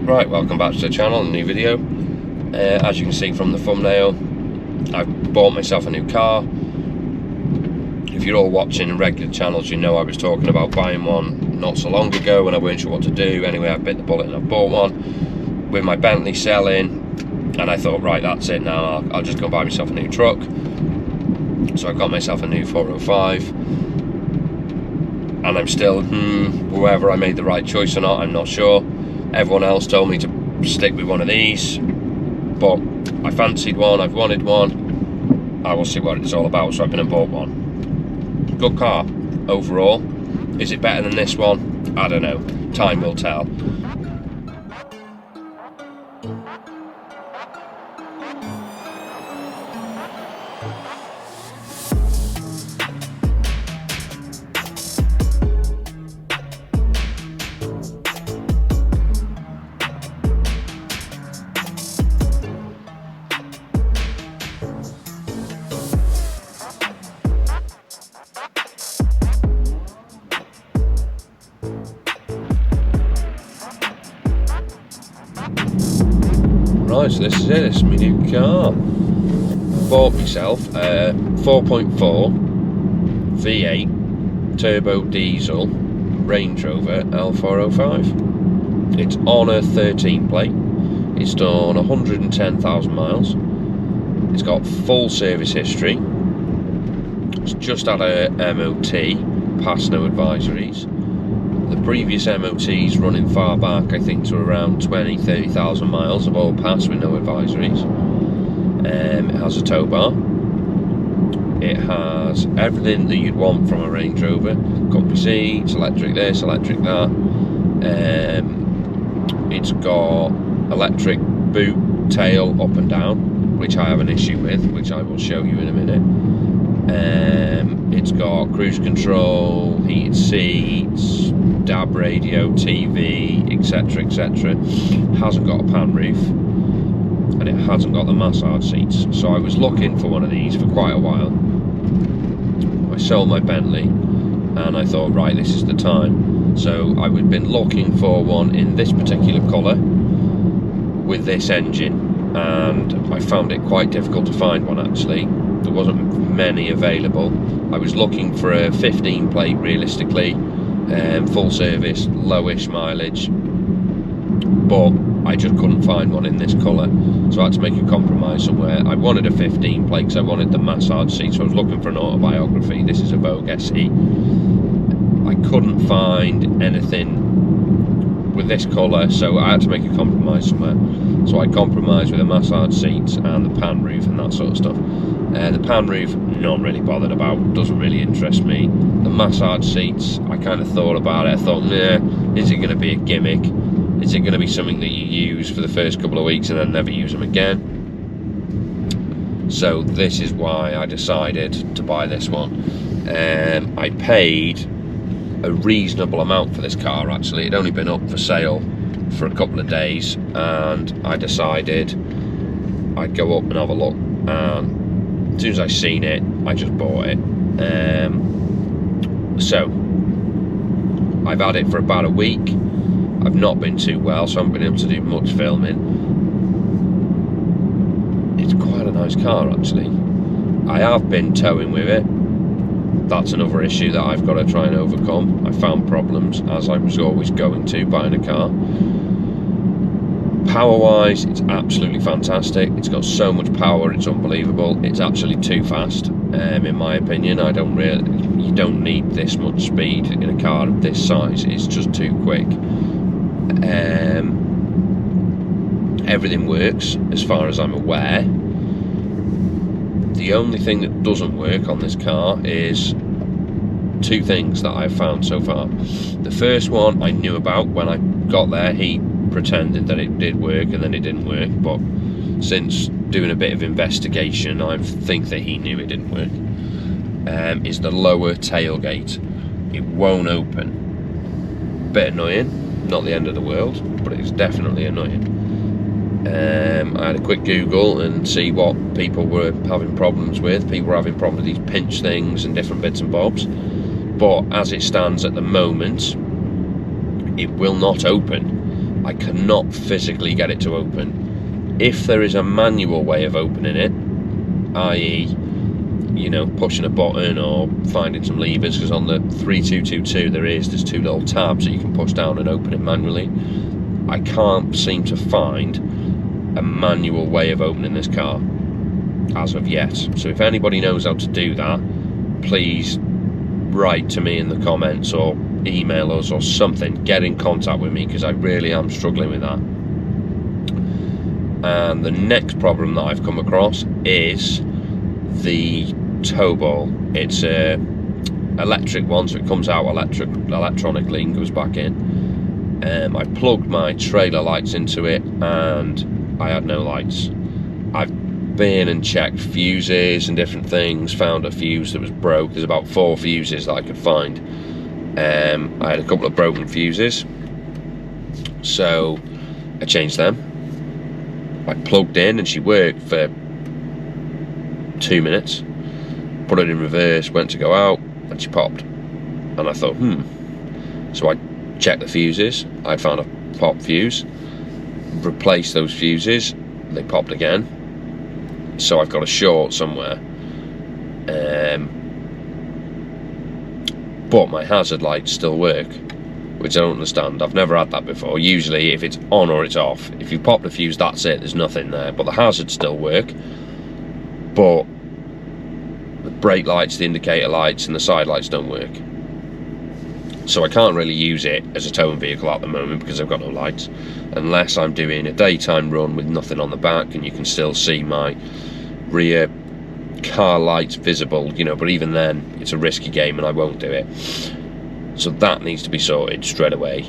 Right, welcome back to the channel, a new video. As you can see from the thumbnail, I've bought myself a new car. If you're all watching regular channels, you know I was talking about buying one not so long ago when I weren't sure what to do. Anyway, I bit the bullet and I bought one with my Bentley selling, and I thought, right, that's it now, I'll just go buy myself a new truck. So I got myself a new 405, and I'm still, whether I made the right choice or not, I'm not sure. Everyone else told me to stick with one of these, but I fancied one, I've wanted one. I will see what it's all about, so I've been and bought one. Good car, overall. Is it better than this one? I don't know. Time will tell. Right, so this is it, this is my new car. Bought myself a 4.4 V8 turbo diesel Range Rover L405. It's on a 13 plate. It's done 110,000 miles. It's got full service history. It's just had a MOT, passed no advisories. The previous MOTs running far back, I think, to around 20-30,000 miles, have all passed with no advisories. It has a tow bar. It has everything that you'd want from a Range Rover: comfy seats, electric this, electric that. It's got electric boot tail up and down, which I have an issue with, which I will show you in a minute. It's got cruise control, heated seats, DAB radio, TV, etc, etc. Hasn't got a pan roof, and it hasn't got the massage seats. So I was looking for one of these for quite a while. I sold my Bentley and I thought, right, this is the time. So I've been looking for one in this particular colour with this engine, and I found it quite difficult to find one actually. There wasn't many available. I was looking for a 15 plate realistically, full service, lowish mileage, but I just couldn't find one in this colour, so I had to make a compromise somewhere. I wanted a 15 plate because I wanted the massage seat, so I was looking for an autobiography. This is a Vogue SE. I couldn't find anything with this colour, so I had to make a compromise somewhere. So I compromised with the massage seats and the pan roof and that sort of stuff. The pan roof, not really bothered about, doesn't really interest me. The massage seats, I kind of thought about it. I thought, nah, is it going to be a gimmick? Is it going to be something that you use for the first couple of weeks and then never use them again? So this is why I decided to buy this one. I paid a reasonable amount for this car actually. It'd only been up for sale for a couple of days, and I decided I'd go up and have a look, and as soon as I seen it, I just bought it. So I've had it for about a week. I've not been too well, so I haven't been able to do much filming. It's quite a nice car actually. I have been towing with it. That's another issue that I've got to try and overcome. I found problems, as I was always going to, buying a car. Power wise, it's absolutely fantastic. It's got so much power, it's unbelievable. It's actually too fast, in my opinion. You don't need this much speed in a car of this size. It's just too quick. Everything works as far as I'm aware. The only thing that doesn't work on this car is two things that I've found so far. The first one I knew about when I got there. He pretended that it did work and then it didn't work, but since doing a bit of investigation, I think that he knew it didn't work. Is the lower tailgate. It won't open. Bit annoying, not the end of the world, but it's definitely annoying. I had a quick Google and see what people were having problems with. People were having problems with these pinch things and different bits and bobs, but as it stands at the moment, it will not open. I cannot physically get it to open. If there is a manual way of opening it, i.e., you know, pushing a button or finding some levers, because on the 3222 there's 2 little tabs that you can push down and open it manually. I can't seem to find a manual way of opening this car as of yet. So if anybody knows how to do that, please write to me in the comments or email us or something. Get in contact with me, because I really am struggling with that. And the next problem that I've come across is the tow ball. It's a electric one, so it comes out electronically and goes back in. I plugged my trailer lights into it and I had no lights. I've been and checked fuses and different things, found a fuse that was broke. There's about 4 fuses that I could find. I had a couple of broken fuses, so I changed them. I plugged in and she worked for 2 minutes, put it in reverse, went to go out and she popped, and I thought so I checked the fuses. I found a pop fuse, replaced those fuses, they popped again, so I've got a short somewhere. But my hazard lights still work, which I don't understand. I've never had that before. Usually if it's on or it's off, if you pop the fuse, that's it, there's nothing there. But the hazards still work, but the brake lights, the indicator lights and the side lights don't work. So I can't really use it as a towing vehicle at the moment because I've got no lights, unless I'm doing a daytime run with nothing on the back and you can still see my rear car lights visible, you know, but even then it's a risky game and I won't do it. So that needs to be sorted straight away.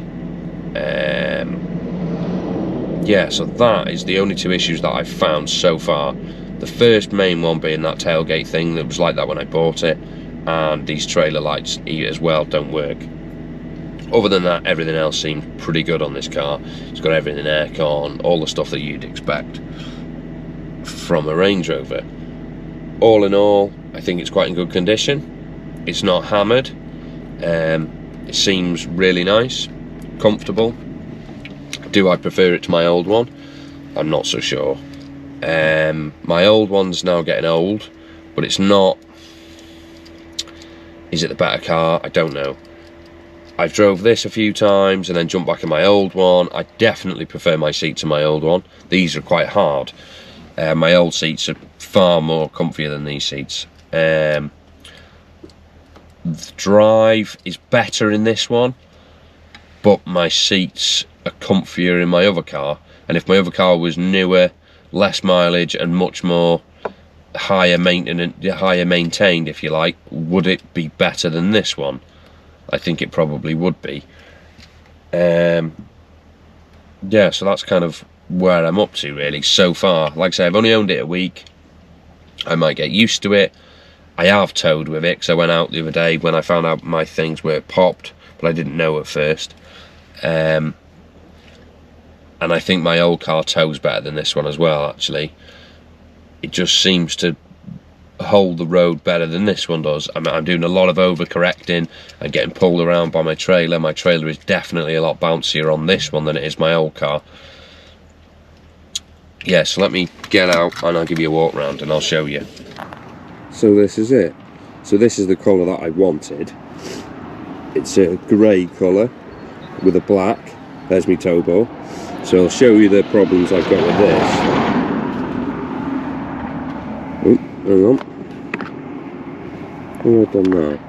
Yeah, so that is the only 2 issues that I've found so far. The first main one being that tailgate thing that was like that when I bought it, and these trailer lights as well don't work. Other than that, everything else seems pretty good on this car. It's got everything aircon, all the stuff that you'd expect from a Range Rover. All in all, I think it's quite in good condition. It's not hammered. It seems really nice, comfortable. Do I prefer it to my old one? I'm not so sure. My old one's now getting old, but it's not. Is it the better car? I don't know. I've drove this a few times and then jumped back in my old one. I definitely prefer my seat to my old one. These are quite hard. My old seats are far more comfier than these seats. The drive is better in this one, but my seats are comfier in my other car. And if my other car was newer, less mileage and much more higher maintained, if you like, would it be better than this one? I think it probably would be. Yeah, so that's kind of where I'm up to really so far. Like I say, I've only owned it a week. I might get used to it. I have towed with it because I went out the other day when I found out my things were popped, but I didn't know at first. And I think my old car tows better than this one as well, actually. It just seems to hold the road better than this one does. I'm doing a lot of overcorrecting and getting pulled around by my trailer. My trailer is definitely a lot bouncier on this one than it is my old car. Yeah, so let me get out and I'll give you a walk round and I'll show you. So this is it. So this is the colour that I wanted. It's a grey colour with a black. There's my tow ball. So I'll show you the problems I've got with this. Oh, hang on. Oh, I've done that.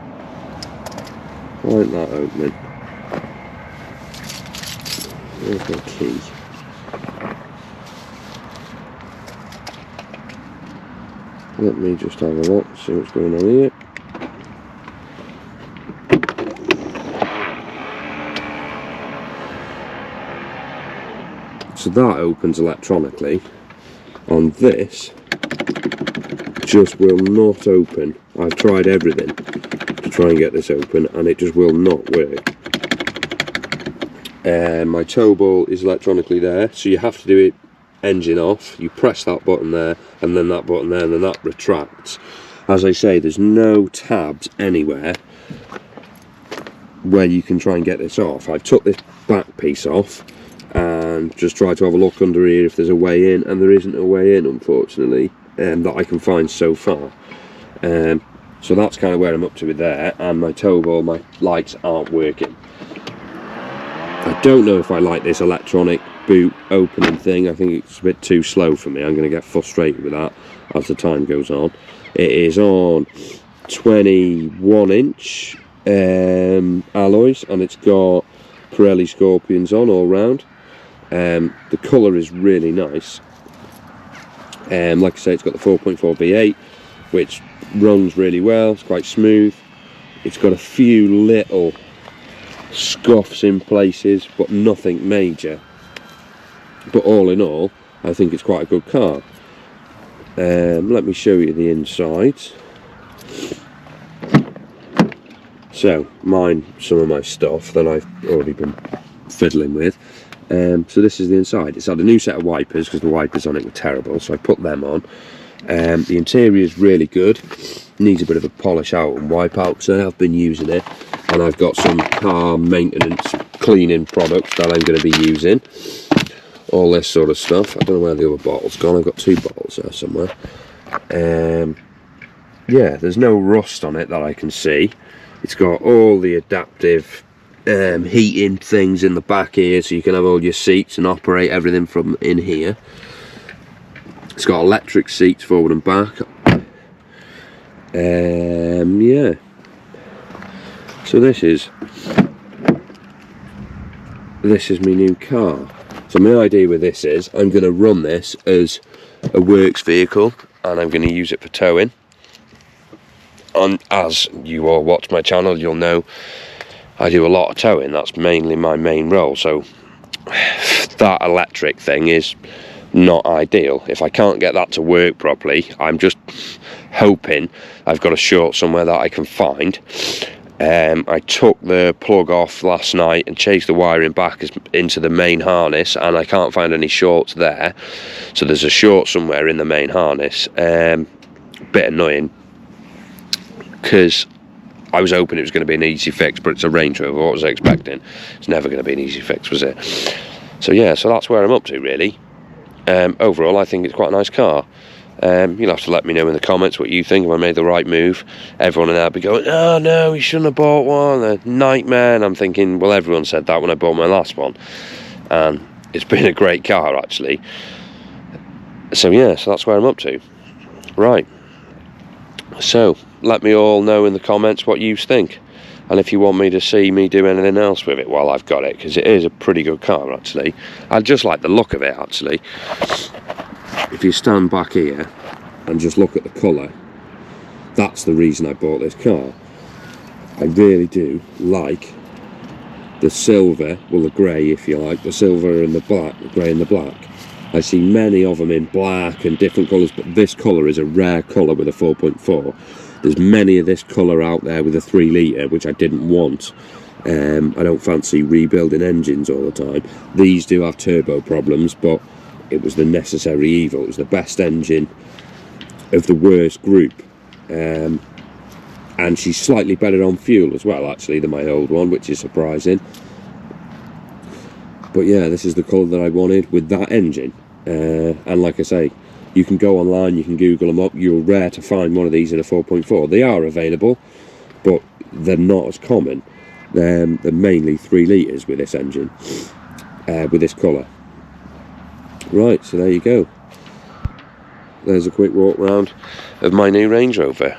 Why isn't that opening? Where's my key? Let me just have a look, see what's going on here. So that opens electronically. On this, just will not open. I've tried everything to try and get this open and it just will not work. My tow ball is electronically there, so you have to do it engine off. You press that button there and then that button there and then that retracts. As I say, there's no tabs anywhere where you can try and get this off. I've took this back piece off and just try to have a look under here if there's a way in, and there isn't a way in, unfortunately, that I can find so far. So that's kind of where I'm up to with there, and my tow ball, my lights aren't working. I don't know if I like this electronic boot opening thing. I think it's a bit too slow for me. I'm going to get frustrated with that as the time goes on. It is on 21-inch alloys, and it's got Pirelli Scorpions on all round. The colour is really nice. Like I say, it's got the 4.4 V8, which runs really well. It's quite smooth. It's got a few little scuffs in places, but nothing major. But all in all, I think it's quite a good car. Let me show you the inside. So, some of my stuff that I've already been fiddling with. So this is the inside. It's had a new set of wipers because the wipers on it were terrible, so I put them on. The interior is really good. Needs a bit of a polish out and wipe out, so I've been using it. And I've got some car maintenance cleaning products that I'm going to be using. All this sort of stuff. I don't know where the other bottle's gone. I've got 2 bottles there somewhere. Yeah, there's no rust on it that I can see. It's got all the adaptive heating things in the back here, so you can have all your seats and operate everything from in here. It's got electric seats forward and back. Yeah. So this is my new car. So my idea with this is I'm going to run this as a works vehicle, and I'm going to use it for towing. And as you all watch my channel, you'll know I do a lot of towing. That's mainly my main role. So that electric thing is not ideal. If I can't get that to work properly, I'm just hoping I've got a short somewhere that I can find. I took the plug off last night and chased the wiring back into the main harness, and I can't find any shorts there. So there's a short somewhere in the main harness. Bit annoying, because I was hoping it was going to be an easy fix, but it's a Range Rover. What was I expecting? It's never going to be an easy fix, was it? So yeah, so that's where I'm up to, really. Overall, I think it's quite a nice car. You'll have to let me know in the comments what you think, if I made the right move. Everyone in there will be going, oh no, you shouldn't have bought one, a nightmare. And I'm thinking, well, everyone said that when I bought my last one, and it's been a great car, actually. So yeah, so that's where I'm up to. Right, so let me all know in the comments what you think, and if you want me to see me do anything else with it while I've got it, because it is a pretty good car, actually. I just like the look of it, actually. If you stand back here and just look at the colour, that's the reason I bought this car. I really do like the silver, well, the grey if you like, the silver and the black, the grey and the black. I see many of them in black and different colours, but this colour is a rare colour with a 4.4. There's many of this colour out there with a 3 litre, which I didn't want. I don't fancy rebuilding engines all the time. These do have turbo problems, but it was the necessary evil. It was the best engine of the worst group. And she's slightly better on fuel as well, actually, than my old one, which is surprising. But yeah, this is the colour that I wanted with that engine. And like I say, you can go online, you can Google them up. You're rare to find one of these in a 4.4. They are available, but they're not as common. They're mainly 3 litres with this engine, with this colour. Right, so there you go. There's a quick walk round of my new Range Rover.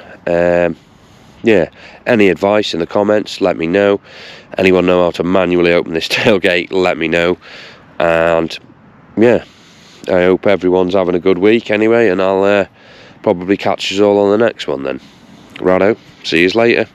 Yeah, any advice in the comments, let me know. Anyone know how to manually open this tailgate, let me know. And yeah, I hope everyone's having a good week anyway, and I'll probably catch you all on the next one then. Righto, see you later.